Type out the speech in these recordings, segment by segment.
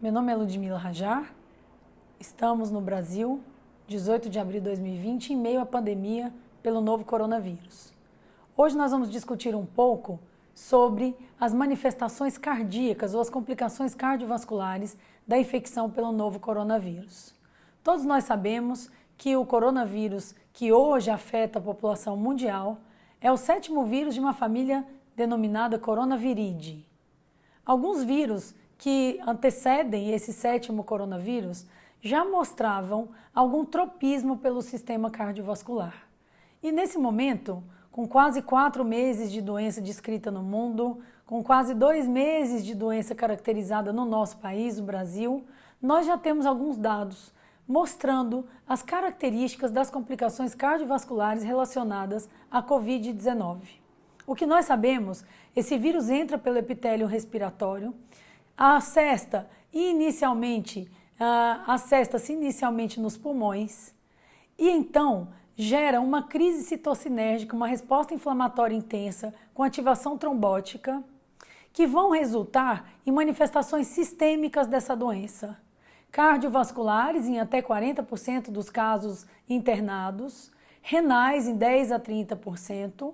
Meu nome é Ludmila Rajar, estamos no Brasil, 18 de abril de 2020, em meio à pandemia pelo novo coronavírus. Hoje nós vamos discutir um pouco sobre as manifestações cardíacas ou as complicações cardiovasculares da infecção pelo novo coronavírus. Todos nós sabemos que o coronavírus que hoje afeta a população mundial é o 7º vírus de uma família denominada coronaviridae. Alguns vírus que antecedem esse 7º coronavírus já mostravam algum tropismo pelo sistema cardiovascular. E nesse momento, com quase 4 meses de doença descrita no mundo, com quase 2 meses de doença caracterizada no nosso país, o Brasil, nós já temos alguns dados mostrando as características das complicações cardiovasculares relacionadas à Covid-19. O que nós sabemos, esse vírus entra pelo epitélio respiratório, acesta-se inicialmente nos pulmões e então gera uma crise citocinérgica, uma resposta inflamatória intensa com ativação trombótica, que vão resultar em manifestações sistêmicas dessa doença, cardiovasculares em até 40% dos casos internados, renais em 10 a 30%,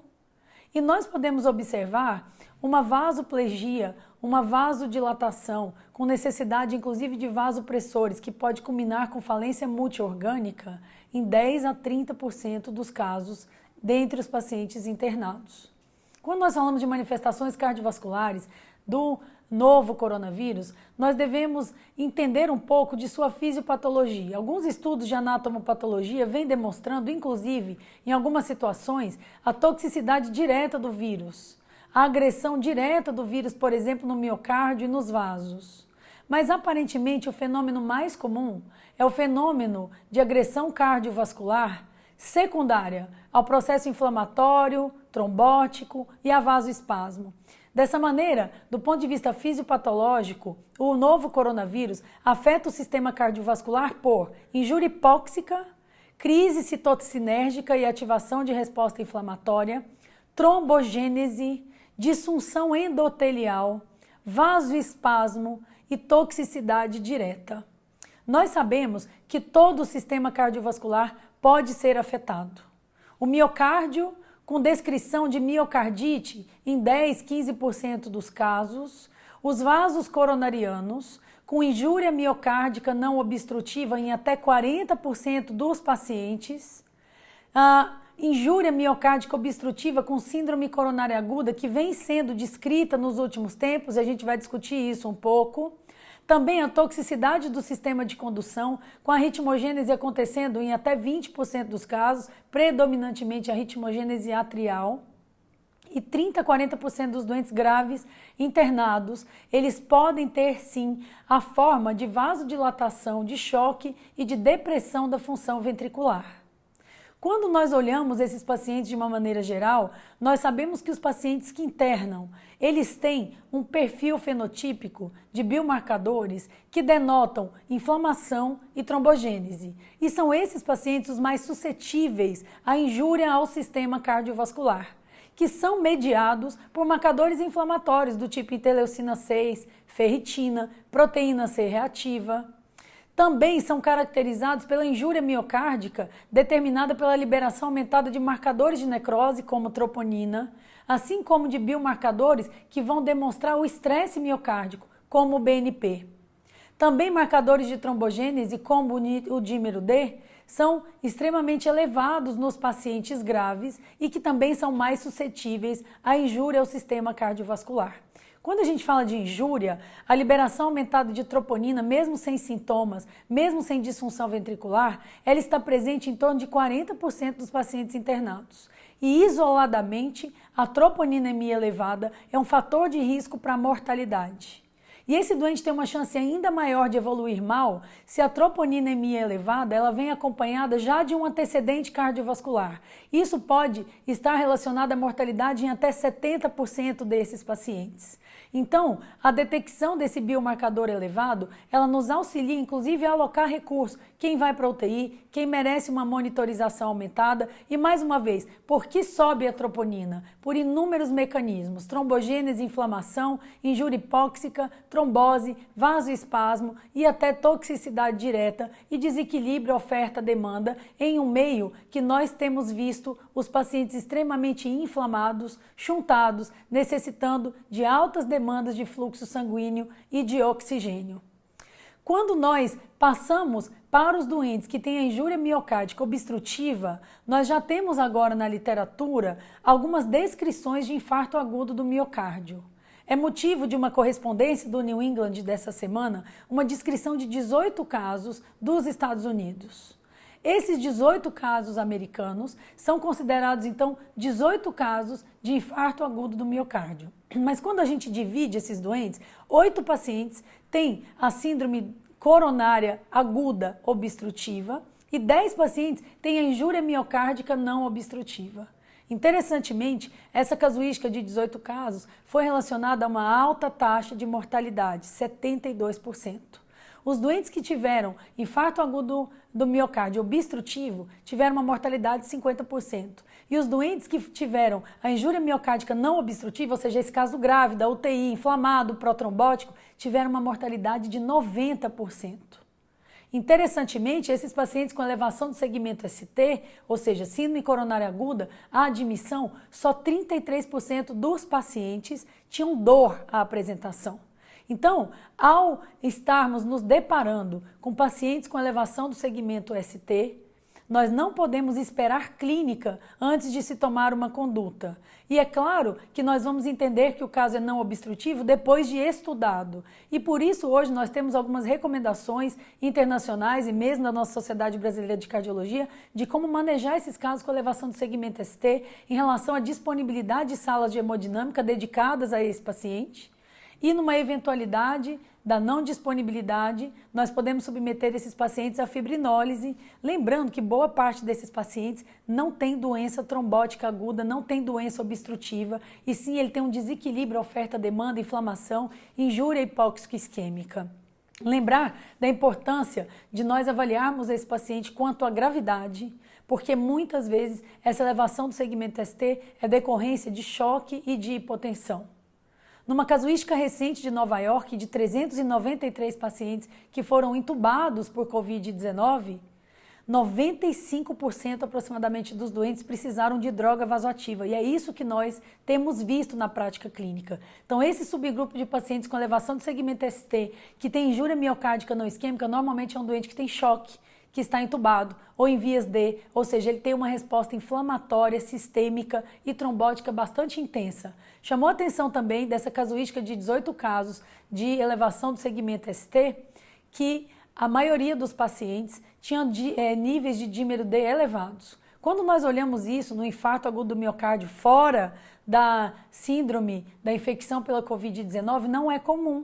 e nós podemos observar uma vasoplegia, uma vasodilatação, com necessidade inclusive de vasopressores, que pode culminar com falência multiorgânica em 10 a 30% dos casos dentre os pacientes internados. Quando nós falamos de manifestações cardiovasculares do novo coronavírus, nós devemos entender um pouco de sua fisiopatologia. Alguns estudos de anatomopatologia vêm demonstrando, inclusive, em algumas situações, a toxicidade direta do vírus, a agressão direta do vírus, por exemplo, no miocárdio e nos vasos. Mas, aparentemente, o fenômeno mais comum é o fenômeno de agressão cardiovascular secundária ao processo inflamatório, trombótico e a vasoespasmo. Dessa maneira, do ponto de vista fisiopatológico, o novo coronavírus afeta o sistema cardiovascular por injúria hipóxica, crise citocinérgica e ativação de resposta inflamatória, trombogênese, disfunção endotelial, vasoespasmo e toxicidade direta. Nós sabemos que todo o sistema cardiovascular pode ser afetado. O miocárdio, com descrição de miocardite em 10, 15% dos casos, os vasos coronarianos, com injúria miocárdica não obstrutiva em até 40% dos pacientes, a injúria miocárdica obstrutiva com síndrome coronária aguda, que vem sendo descrita nos últimos tempos, a gente vai discutir isso um pouco. Também a toxicidade do sistema de condução, com a ritmogênese acontecendo em até 20% dos casos, predominantemente a ritmogênese atrial. E 30 a 40% dos doentes graves internados, eles podem ter sim a forma de vasodilatação, de choque e de depressão da função ventricular. Quando nós olhamos esses pacientes de uma maneira geral, nós sabemos que os pacientes que internam, eles têm um perfil fenotípico de biomarcadores que denotam inflamação e trombogênese. E são esses pacientes os mais suscetíveis à injúria ao sistema cardiovascular, que são mediados por marcadores inflamatórios do tipo interleucina 6, ferritina, proteína C reativa. Também são caracterizados pela injúria miocárdica, determinada pela liberação aumentada de marcadores de necrose, como troponina, assim como de biomarcadores que vão demonstrar o estresse miocárdico, como o BNP. Também marcadores de trombogênese, como o dímero D, são extremamente elevados nos pacientes graves e que também são mais suscetíveis à injúria ao sistema cardiovascular. Quando a gente fala de injúria, a liberação aumentada de troponina, mesmo sem sintomas, mesmo sem disfunção ventricular, ela está presente em torno de 40% dos pacientes internados. E isoladamente, a troponinemia elevada é um fator de risco para a mortalidade. E esse doente tem uma chance ainda maior de evoluir mal se a troponinemia elevada ela vem acompanhada já de um antecedente cardiovascular. Isso pode estar relacionado à mortalidade em até 70% desses pacientes. Então, a detecção desse biomarcador elevado, ela nos auxilia inclusive a alocar recursos. Quem vai para a UTI, quem merece uma monitorização aumentada e, mais uma vez, por que sobe a troponina? Por inúmeros mecanismos, trombogênese, inflamação, injúria hipóxica, trombose, vasoespasmo e até toxicidade direta e desequilíbrio oferta-demanda em um meio que nós temos visto os pacientes extremamente inflamados, chuntados, necessitando de altas demandas de fluxo sanguíneo e de oxigênio. Quando nós passamos para os doentes que têm a injúria miocárdica obstrutiva, nós já temos agora na literatura algumas descrições de infarto agudo do miocárdio. É motivo de uma correspondência do New England dessa semana, uma descrição de 18 casos dos Estados Unidos. Esses 18 casos americanos são considerados, então, 18 casos de infarto agudo do miocárdio. Mas quando a gente divide esses doentes, 8 pacientes têm a síndrome coronária aguda obstrutiva e 10 pacientes têm a injúria miocárdica não obstrutiva. Interessantemente, essa casuística de 18 casos foi relacionada a uma alta taxa de mortalidade, 72%. Os doentes que tiveram infarto agudo do miocárdio obstrutivo tiveram uma mortalidade de 50%. E os doentes que tiveram a injúria miocárdica não obstrutiva, ou seja, esse caso grave da UTI, inflamado, protrombótico, tiveram uma mortalidade de 90%. Interessantemente, esses pacientes com elevação do segmento ST, ou seja, síndrome coronária aguda, a admissão, só 33% dos pacientes tinham dor à apresentação. Então, ao estarmos nos deparando com pacientes com elevação do segmento ST, nós não podemos esperar clínica antes de se tomar uma conduta. E é claro que nós vamos entender que o caso é não obstrutivo depois de estudado. E por isso hoje nós temos algumas recomendações internacionais e mesmo da nossa Sociedade Brasileira de Cardiologia de como manejar esses casos com elevação do segmento ST em relação à disponibilidade de salas de hemodinâmica dedicadas a esse paciente. E numa eventualidade da não disponibilidade, nós podemos submeter esses pacientes à fibrinólise, lembrando que boa parte desses pacientes não tem doença trombótica aguda, não tem doença obstrutiva, e sim ele tem um desequilíbrio oferta-demanda, inflamação, injúria hipóxico-isquêmica. Lembrar da importância de nós avaliarmos esse paciente quanto à gravidade, porque muitas vezes essa elevação do segmento ST é decorrência de choque e de hipotensão. Numa casuística recente de Nova York, de 393 pacientes que foram intubados por Covid-19, 95% aproximadamente dos doentes precisaram de droga vasoativa. E é isso que nós temos visto na prática clínica. Então, esse subgrupo de pacientes com elevação do segmento ST, que tem injúria miocárdica não isquêmica, normalmente é um doente que tem choque, que está entubado ou em vias D, ou seja, ele tem uma resposta inflamatória, sistêmica e trombótica bastante intensa. Chamou a atenção também dessa casuística de 18 casos de elevação do segmento ST, que a maioria dos pacientes tinham níveis de dímero D elevados. Quando nós olhamos isso no infarto agudo do miocárdio fora da síndrome da infecção pela Covid-19, não é comum.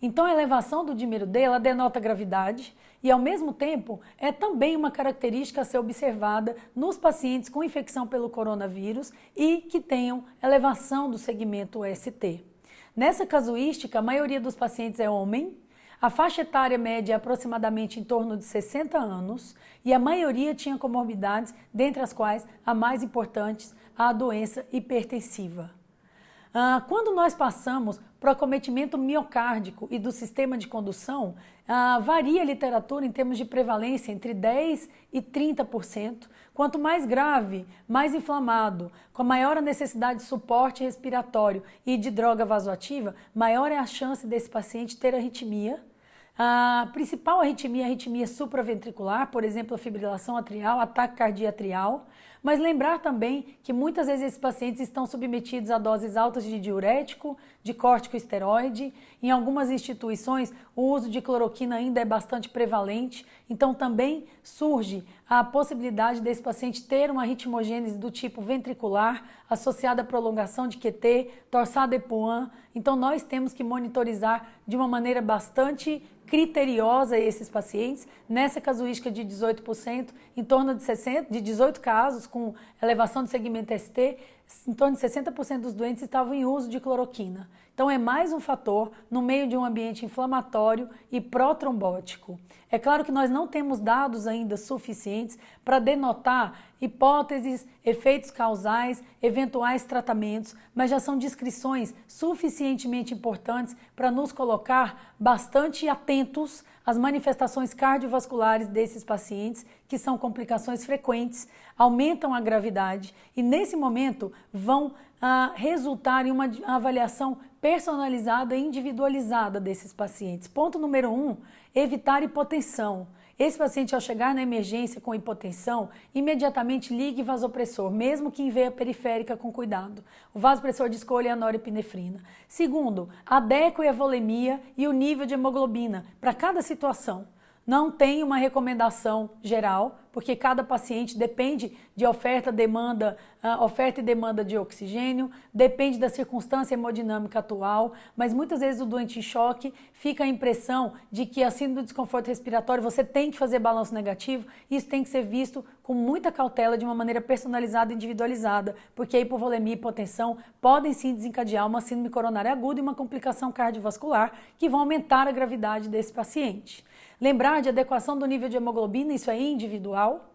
Então, a elevação do dímero D, ela denota gravidade e, ao mesmo tempo, é também uma característica a ser observada nos pacientes com infecção pelo coronavírus e que tenham elevação do segmento ST. Nessa casuística, a maioria dos pacientes é homem, a faixa etária média é aproximadamente em torno de 60 anos e a maioria tinha comorbidades, dentre as quais a mais importante, a doença hipertensiva. Quando nós passamos para o acometimento miocárdico e do sistema de condução, varia a literatura em termos de prevalência entre 10% e 30%. Quanto mais grave, mais inflamado, com maior a necessidade de suporte respiratório e de droga vasoativa, maior é a chance desse paciente ter arritmia. A principal arritmia é a arritmia supraventricular, por exemplo, a fibrilação atrial, ataque cardíaco atrial. Mas lembrar também que muitas vezes esses pacientes estão submetidos a doses altas de diurético, de corticosteroide. Em algumas instituições, o uso de cloroquina ainda é bastante prevalente. Então, também surge a possibilidade desse paciente ter uma ritmogênese do tipo ventricular, associada à prolongação de QT, torsade de Pointes. Então, nós temos que monitorizar de uma maneira bastante criteriosa esses pacientes. Nessa casuística de 18%, em torno de 18 casos com elevação do segmento ST, em torno de 60% dos doentes estavam em uso de cloroquina. Então é mais um fator no meio de um ambiente inflamatório e protrombótico. É claro que nós não temos dados ainda suficientes para denotar hipóteses, efeitos causais, eventuais tratamentos, mas já são descrições suficientemente importantes para nos colocar bastante atentos às manifestações cardiovasculares desses pacientes, que são complicações frequentes, aumentam a gravidade e nesse momento vão resultar em uma avaliação personalizada e individualizada desses pacientes. Ponto número 1, evitar hipotensão. Esse paciente, ao chegar na emergência com hipotensão, imediatamente ligue vasopressor, mesmo que em veia periférica com cuidado. O vasopressor de escolha é a norepinefrina. Segundo, adeque a volemia e o nível de hemoglobina para cada situação. Não tem uma recomendação geral, porque cada paciente depende de oferta e demanda de oxigênio, depende da circunstância hemodinâmica atual, mas muitas vezes o doente em choque fica a impressão de que, assim do desconforto respiratório, você tem que fazer balanço negativo, e isso tem que ser visto com muita cautela, de uma maneira personalizada e individualizada, porque a hipovolemia e hipotensão podem sim desencadear uma síndrome coronária aguda e uma complicação cardiovascular que vão aumentar a gravidade desse paciente. Lembrar de adequação do nível de hemoglobina, isso é individual.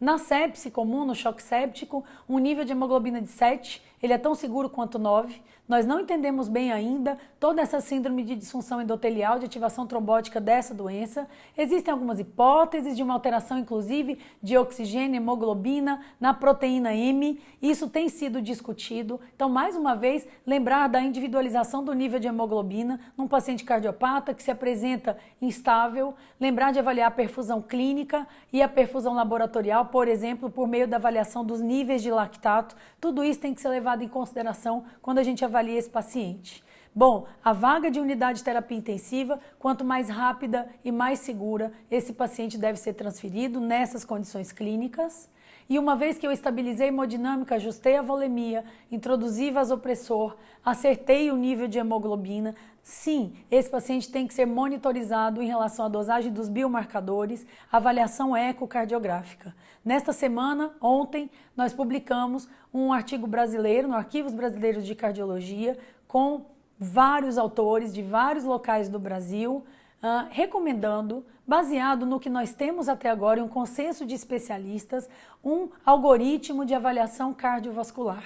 Na sepse comum, no choque séptico, um nível de hemoglobina de 7, ele é tão seguro quanto 9. Nós não entendemos bem ainda toda essa síndrome de disfunção endotelial, de ativação trombótica dessa doença. Existem algumas hipóteses de uma alteração, inclusive, de oxigênio e hemoglobina na proteína M. Isso tem sido discutido. Então, mais uma vez, lembrar da individualização do nível de hemoglobina num paciente cardiopata que se apresenta instável. Lembrar de avaliar a perfusão clínica e a perfusão laboratorial, por exemplo, por meio da avaliação dos níveis de lactato. Tudo isso tem que ser levado em consideração quando a gente avalia esse paciente. Bom, a vaga de unidade de terapia intensiva, quanto mais rápida e mais segura, esse paciente deve ser transferido nessas condições clínicas. E uma vez que eu estabilizei a hemodinâmica, ajustei a volemia, introduzi vasopressor, acertei o nível de hemoglobina, sim, esse paciente tem que ser monitorizado em relação à dosagem dos biomarcadores, avaliação ecocardiográfica. Nesta semana, ontem, nós publicamos um artigo brasileiro, no Arquivos Brasileiros de Cardiologia, com vários autores de vários locais do Brasil, recomendando, baseado no que nós temos até agora, em um consenso de especialistas, um algoritmo de avaliação cardiovascular.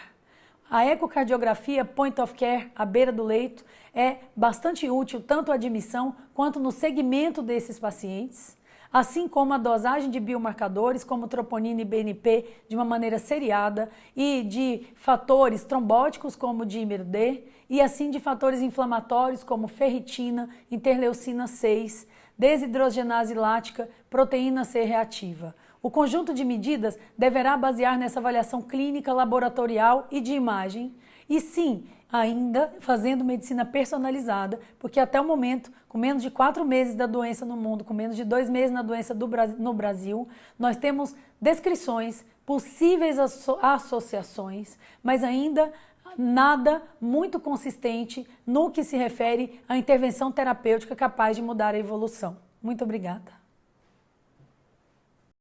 A ecocardiografia point of care, à beira do leito, é bastante útil tanto a admissão quanto no segmento desses pacientes, assim como a dosagem de biomarcadores como troponina e BNP de uma maneira seriada e de fatores trombóticos como o dímero D e assim de fatores inflamatórios como ferritina, interleucina 6, desidrogenase lática, proteína C reativa. O conjunto de medidas deverá basear nessa avaliação clínica, laboratorial e de imagem. E sim, ainda fazendo medicina personalizada, porque até o momento, com menos de 4 meses da doença no mundo, com menos de 2 meses na doença no Brasil, nós temos descrições, possíveis associações, mas ainda nada muito consistente no que se refere à intervenção terapêutica capaz de mudar a evolução. Muito obrigada.